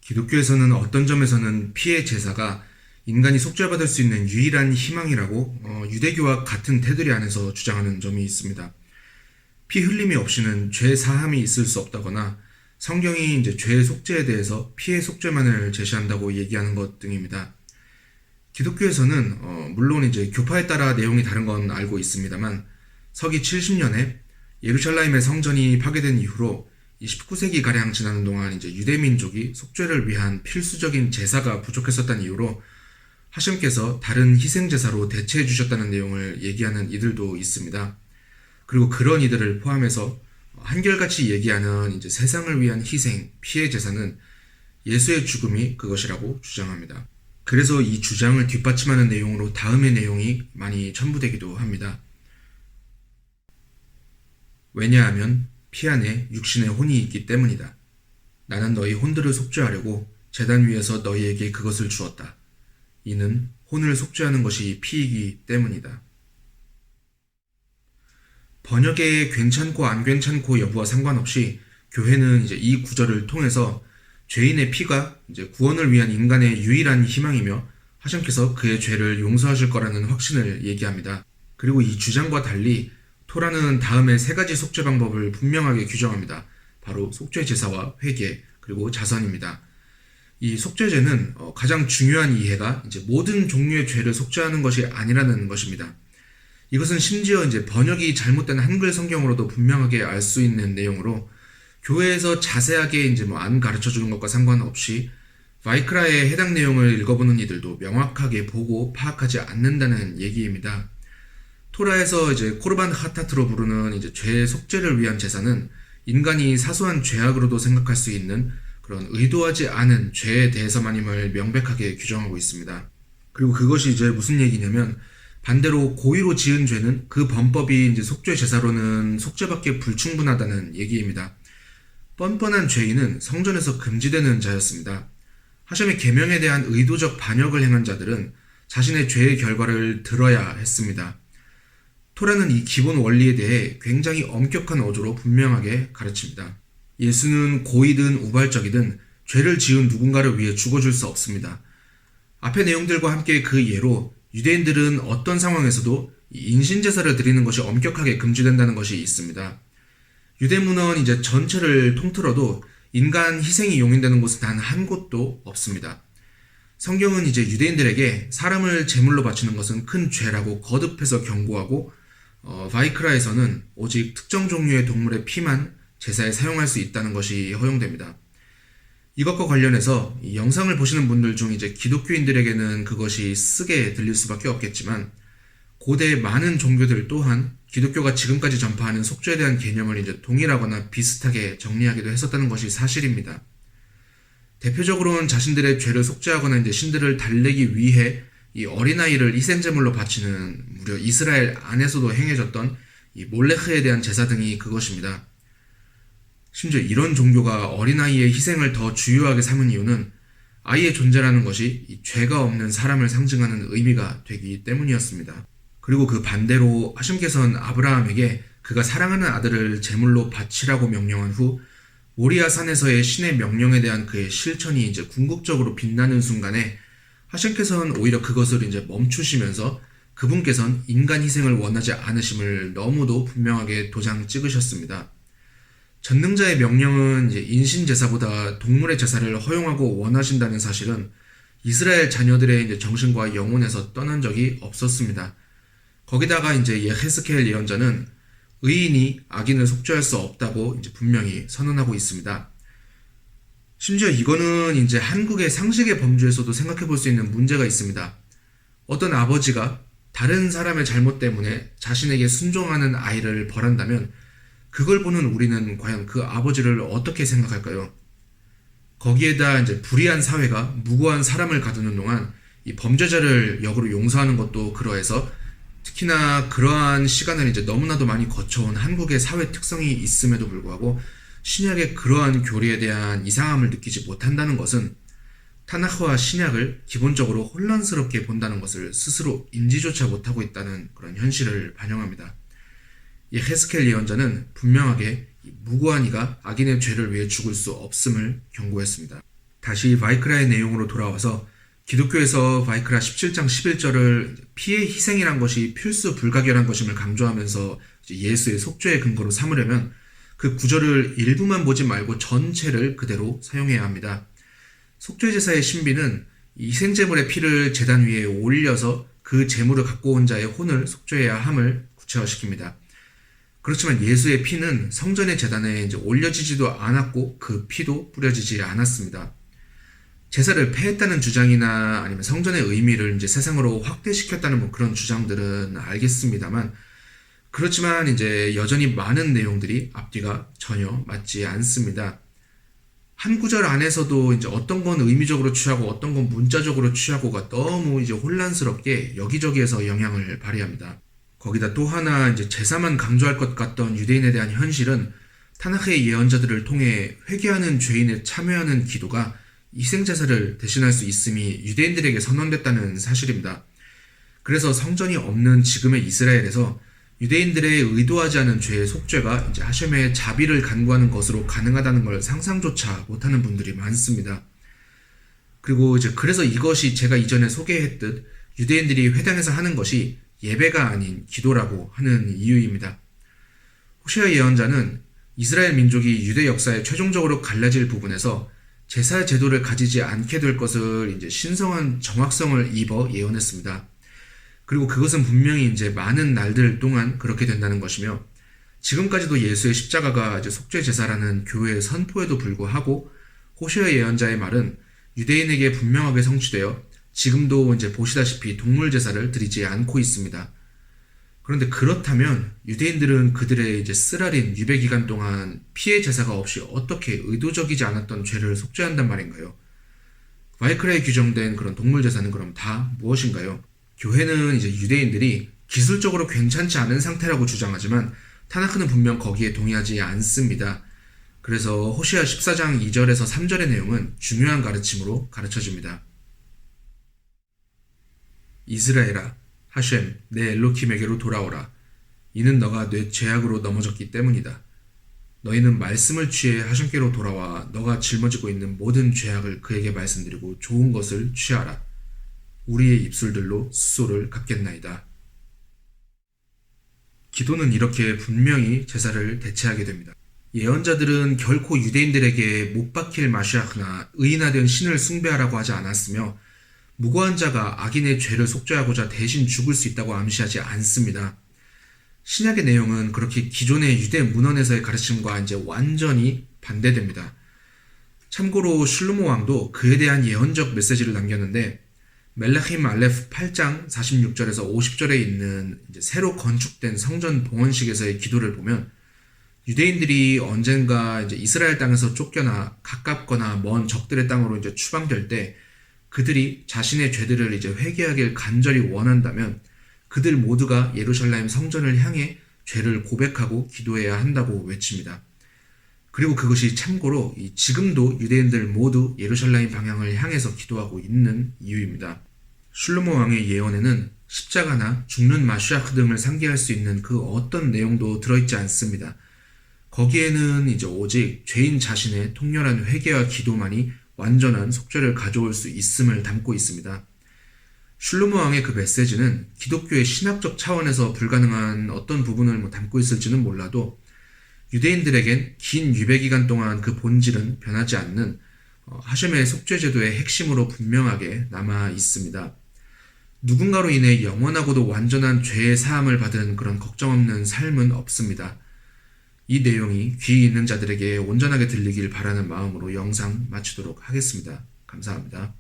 기독교에서는 어떤 점에서는 피의 제사가 인간이 속죄받을 수 있는 유일한 희망이라고 유대교와 같은 테두리 안에서 주장하는 점이 있습니다. 피 흘림이 없이는 죄 사함이 있을 수 없다거나 성경이 죄의 속죄에 대해서 피의 속죄만을 제시한다고 얘기하는 것 등입니다. 기독교에서는 물론 교파에 따라 내용이 다른 건 알고 있습니다만 서기 70년에 예루살렘의 성전이 파괴된 이후로 19세기가량 지나는 동안 유대민족이 속죄를 위한 필수적인 제사가 부족했었다는 이유로 하심께서 다른 희생제사로 대체해 주셨다는 내용을 얘기하는 이들도 있습니다. 그리고 그런 이들을 포함해서 한결같이 얘기하는 세상을 위한 희생, 피의 제사는 예수의 죽음이 그것이라고 주장합니다. 그래서 이 주장을 뒷받침하는 내용으로 다음의 내용이 많이 첨부되기도 합니다. 왜냐하면 피 안에 육신의 혼이 있기 때문이다. 나는 너희 혼들을 속죄하려고 제단 위에서 너희에게 그것을 주었다. 이는 혼을 속죄하는 것이 피이기 때문이다. 번역의 괜찮고 안 괜찮고 여부와 상관없이 교회는 이 구절을 통해서 죄인의 피가 구원을 위한 인간의 유일한 희망이며 하심께서 그의 죄를 용서하실 거라는 확신을 얘기합니다. 그리고 이 주장과 달리 토라는 다음에 세 가지 속죄 방법을 분명하게 규정합니다. 바로 속죄 제사와 회개 그리고 자선입니다. 이 속죄제는 가장 중요한 이해가 모든 종류의 죄를 속죄하는 것이 아니라는 것입니다. 이것은 심지어 번역이 잘못된 한글 성경으로도 분명하게 알 수 있는 내용으로 교회에서 자세하게 안 가르쳐 주는 것과 상관없이 바이크라의 해당 내용을 읽어보는 이들도 명확하게 보고 파악하지 않는다는 얘기입니다. 토라에서 코르반 하타트로 부르는 죄의 속죄를 위한 제사는 인간이 사소한 죄악으로도 생각할 수 있는 그런 의도하지 않은 죄에 대해서만임을 명백하게 규정하고 있습니다. 그리고 그것이 무슨 얘기냐면 반대로 고의로 지은 죄는 그 범법이 속죄 제사로는 속죄밖에 불충분하다는 얘기입니다. 뻔뻔한 죄인은 성전에서 금지되는 자였습니다. 하심의 계명에 대한 의도적 반역을 행한 자들은 자신의 죄의 결과를 들어야 했습니다. 토라는 이 기본 원리에 대해 굉장히 엄격한 어조로 분명하게 가르칩니다. 예수는 고의든 우발적이든 죄를 지은 누군가를 위해 죽어줄 수 없습니다. 앞의 내용들과 함께 그 예로 유대인들은 어떤 상황에서도 인신제사를 드리는 것이 엄격하게 금지된다는 것이 있습니다. 유대문헌 전체를 통틀어도 인간 희생이 용인되는 곳은 단 한 곳도 없습니다. 성경은 유대인들에게 사람을 제물로 바치는 것은 큰 죄라고 거듭해서 경고하고 바이크라에서는 오직 특정 종류의 동물의 피만 제사에 사용할 수 있다는 것이 허용됩니다. 이것과 관련해서 이 영상을 보시는 분들 중 기독교인들에게는 그것이 쓰게 들릴 수밖에 없겠지만 고대 많은 종교들 또한 기독교가 지금까지 전파하는 속죄에 대한 개념을 동일하거나 비슷하게 정리하기도 했었다는 것이 사실입니다. 대표적으로는 자신들의 죄를 속죄하거나 신들을 달래기 위해 이 어린아이를 희생제물로 바치는 무려 이스라엘 안에서도 행해졌던 이 몰레크에 대한 제사 등이 그것입니다. 심지어 이런 종교가 어린아이의 희생을 더 주요하게 삼은 이유는 아이의 존재라는 것이 이 죄가 없는 사람을 상징하는 의미가 되기 때문이었습니다. 그리고 그 반대로 하심께서는 아브라함에게 그가 사랑하는 아들을 제물로 바치라고 명령한 후 모리아 산에서의 신의 명령에 대한 그의 실천이 궁극적으로 빛나는 순간에 하심께서는 오히려 그것을 멈추시면서 그분께서는 인간 희생을 원하지 않으심을 너무도 분명하게 도장 찍으셨습니다. 전능자의 명령은 인신제사보다 동물의 제사를 허용하고 원하신다는 사실은 이스라엘 자녀들의 정신과 영혼에서 떠난 적이 없었습니다. 거기다가 예헤스켈 예언자는 의인이 악인을 속죄할 수 없다고 분명히 선언하고 있습니다. 심지어 이거는 한국의 상식의 범주에서도 생각해 볼 수 있는 문제가 있습니다. 어떤 아버지가 다른 사람의 잘못 때문에 자신에게 순종하는 아이를 벌한다면 그걸 보는 우리는 과연 그 아버지를 어떻게 생각할까요? 거기에다 불의한 사회가 무고한 사람을 가두는 동안 이 범죄자를 역으로 용서하는 것도 그러해서 특히나 그러한 시간을 너무나도 많이 거쳐온 한국의 사회 특성이 있음에도 불구하고 신약의 그러한 교리에 대한 이상함을 느끼지 못한다는 것은 타나흐와 신약을 기본적으로 혼란스럽게 본다는 것을 스스로 인지조차 못하고 있다는 그런 현실을 반영합니다. 예헤스켈 예언자는 분명하게 무고한 이가 악인의 죄를 위해 죽을 수 없음을 경고했습니다. 다시 바이크라의 내용으로 돌아와서 기독교에서 바이크라 17장 11절을 피의 희생이란 것이 필수 불가결한 것임을 강조하면서 예수의 속죄의 근거로 삼으려면 그 구절을 일부만 보지 말고 전체를 그대로 사용해야 합니다. 속죄제사의 신비는 희생제물의 피를 제단 위에 올려서 그 제물을 갖고 온 자의 혼을 속죄해야 함을 구체화시킵니다. 그렇지만 예수의 피는 성전의 제단에 올려지지도 않았고 그 피도 뿌려지지 않았습니다. 제사를 폐했다는 주장이나 아니면 성전의 의미를 세상으로 확대시켰다는 그런 주장들은 알겠습니다만, 그렇지만 여전히 많은 내용들이 앞뒤가 전혀 맞지 않습니다. 한 구절 안에서도 어떤 건 의미적으로 취하고 어떤 건 문자적으로 취하고가 너무 혼란스럽게 여기저기에서 영향을 발휘합니다. 거기다 또 하나 제사만 강조할 것 같던 유대인에 대한 현실은 타나크의 예언자들을 통해 회개하는 죄인에 참여하는 기도가 희생제사를 대신할 수 있음이 유대인들에게 선언됐다는 사실입니다. 그래서 성전이 없는 지금의 이스라엘에서 유대인들의 의도하지 않은 죄의 속죄가 하셴의 자비를 간구하는 것으로 가능하다는 걸 상상조차 못하는 분들이 많습니다. 그리고 그래서 이것이 제가 이전에 소개했듯 유대인들이 회당에서 하는 것이 예배가 아닌 기도라고 하는 이유입니다. 호세아 예언자는 이스라엘 민족이 유대 역사에 최종적으로 갈라질 부분에서 제사 제도를 가지지 않게 될 것을 신성한 정확성을 입어 예언했습니다. 그리고 그것은 분명히 많은 날들 동안 그렇게 된다는 것이며, 지금까지도 예수의 십자가가 속죄 제사라는 교회의 선포에도 불구하고 호세아 예언자의 말은 유대인에게 분명하게 성취되어 지금도 보시다시피 동물 제사를 드리지 않고 있습니다. 그런데 그렇다면 유대인들은 그들의 쓰라린 유배 기간 동안 피해 제사가 없이 어떻게 의도적이지 않았던 죄를 속죄한단 말인가요? 바이크라에 규정된 그런 동물 제사는 그럼 다 무엇인가요? 교회는 유대인들이 기술적으로 괜찮지 않은 상태라고 주장하지만 타나크는 분명 거기에 동의하지 않습니다. 그래서 호시아 14장 2절에서 3절의 내용은 중요한 가르침으로 가르쳐집니다. 이스라엘아, 하셴 내 엘로킴에게로 돌아오라. 이는 너가 내 죄악으로 넘어졌기 때문이다. 너희는 말씀을 취해 하셴께로 돌아와 너가 짊어지고 있는 모든 죄악을 그에게 말씀드리고 좋은 것을 취하라. 우리의 입술들로 수소를 갚겠나이다. 기도는 이렇게 분명히 제사를 대체하게 됩니다. 예언자들은 결코 유대인들에게 못 박힐 마시아흐나 의인화된 신을 숭배하라고 하지 않았으며, 무고한 자가 악인의 죄를 속죄하고자 대신 죽을 수 있다고 암시하지 않습니다. 신약의 내용은 그렇게 기존의 유대 문헌에서의 가르침과 완전히 반대됩니다. 참고로 슐로모 왕도 그에 대한 예언적 메시지를 남겼는데, 멜라힘 알레프 8장 46절에서 50절에 있는 새로 건축된 성전 봉헌식에서의 기도를 보면, 유대인들이 언젠가 이스라엘 땅에서 쫓겨나 가깝거나 먼 적들의 땅으로 추방될 때 그들이 자신의 죄들을 회개하길 간절히 원한다면 그들 모두가 예루살렘 성전을 향해 죄를 고백하고 기도해야 한다고 외칩니다. 그리고 그것이 참고로 지금도 유대인들 모두 예루살렘 방향을 향해서 기도하고 있는 이유입니다. 슐로모 왕의 예언에는 십자가나 죽는 마시아흐 등을 상기할 수 있는 그 어떤 내용도 들어있지 않습니다. 거기에는 오직 죄인 자신의 통렬한 회개와 기도만이 완전한 속죄를 가져올 수 있음을 담고 있습니다. 슐로모 왕의 그 메시지는 기독교의 신학적 차원에서 불가능한 어떤 부분을 담고 있을지는 몰라도 유대인들에겐 긴 유배기간 동안 그 본질은 변하지 않는 하셴의 속죄제도의 핵심으로 분명하게 남아 있습니다. 누군가로 인해 영원하고도 완전한 죄의 사함을 받은 그런 걱정 없는 삶은 없습니다. 이 내용이 귀 있는 자들에게 온전하게 들리길 바라는 마음으로 영상 마치도록 하겠습니다. 감사합니다.